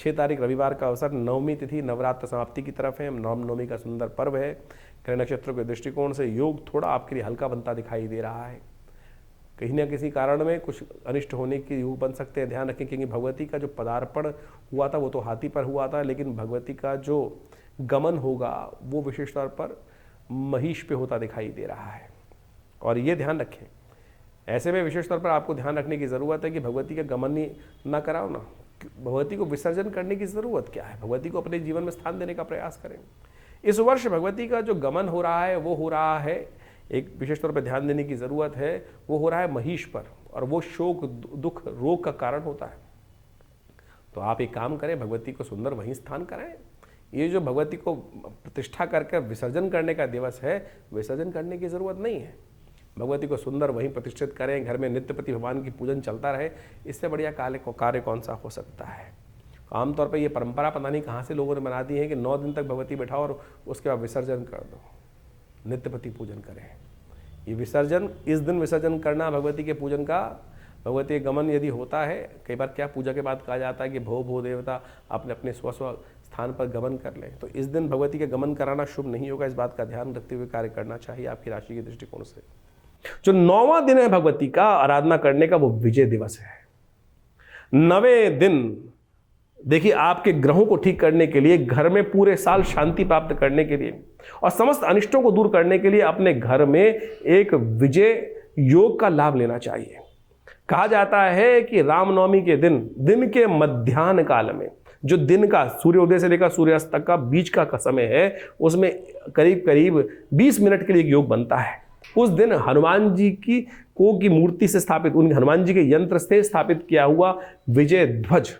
6 तारीख रविवार का अवसर, नवमी तिथि नवरात्र समाप्ति की तरफ है। रामनवमी का सुंदर पर्व है। ग्रह नक्षत्रों के दृष्टिकोण से योग थोड़ा आपके लिए हल्का बनता दिखाई दे रहा है। कहीं ना किसी कारण में कुछ अनिष्ट होने के योग बन सकते हैं, ध्यान रखें, क्योंकि भगवती का जो पदार्पण हुआ था वो तो हाथी पर हुआ था, लेकिन भगवती का जो गमन होगा वो विशेष तौर पर महिष पे होता दिखाई दे रहा है। और ये ध्यान रखें, ऐसे में विशेष तौर पर आपको ध्यान रखने की ज़रूरत है कि भगवती का गमन ही ना कराओ ना, भगवती को विसर्जन करने की ज़रूरत क्या है, भगवती को अपने जीवन में स्थान देने का प्रयास करें। इस वर्ष भगवती का जो गमन हो रहा है वो हो रहा है, एक विशेष तौर पर ध्यान देने की ज़रूरत है, वो हो रहा है महिष पर, और वो शोक दुख रोग का कारण होता है। तो आप एक काम करें, भगवती को सुंदर वहीं स्थान कराएं। ये जो भगवती को प्रतिष्ठा करके विसर्जन करने का दिवस है, विसर्जन करने की ज़रूरत नहीं है। भगवती को सुंदर वहीं प्रतिष्ठित करें, घर में नित्यप्रति भगवान की पूजन चलता रहे, इससे बढ़िया कार्य कौन सा हो सकता है। आमतौर पर ये परंपरा पता नहीं कहाँ से लोगों ने बना दी है कि 9 दिन तक भगवती बैठाओ और उसके बाद विसर्जन कर दो, नित्यप्रति पूजन करें। ये विसर्जन, इस दिन विसर्जन करना भगवती के पूजन का, भगवती का गमन यदि होता है, कई बार क्या पूजा के बाद कहा जाता है कि भो भो देवता अपने अपने स्व स्थान पर गमन कर लें, तो इस दिन भगवती का गमन कराना शुभ नहीं होगा। इस बात का ध्यान रखते हुए कार्य करना चाहिए आपकी राशि के दृष्टिकोण से। जो 9वां दिन है भगवती का आराधना करने का, वो विजय दिवस है। 9वें दिन देखिए, आपके ग्रहों को ठीक करने के लिए, घर में पूरे साल शांति प्राप्त करने के लिए और समस्त अनिष्टों को दूर करने के लिए अपने घर में एक विजय योग का लाभ लेना चाहिए। कहा जाता है कि रामनवमी के दिन के मध्याह्न काल में, जो दिन का सूर्योदय से लेकर सूर्यास्त तक का बीच का समय है, उसमें करीब करीब 20 मिनट के लिए एक योग बनता है। उस दिन हनुमान जी की मूर्ति से स्थापित, उन हनुमान जी के यंत्र से स्थापित किया हुआ विजय ध्वज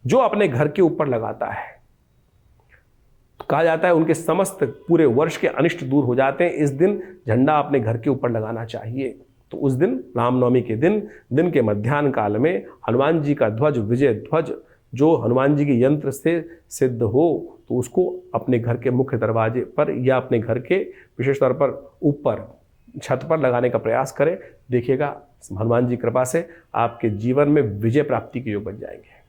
जो अपने घर के ऊपर लगाता है, कहा जाता है उनके समस्त पूरे वर्ष के अनिष्ट दूर हो जाते हैं। इस दिन झंडा अपने घर के ऊपर लगाना चाहिए। तो उस दिन, रामनवमी के दिन के मध्याह्न काल में हनुमान जी का ध्वज, विजय ध्वज, जो हनुमान जी के यंत्र से सिद्ध हो, तो उसको अपने घर के मुख्य दरवाजे पर या अपने घर के विशेष तौर पर ऊपर छत पर लगाने का प्रयास करें। देखिएगा, हनुमान जी कृपा से आपके जीवन में विजय प्राप्ति के योग बन जाएंगे।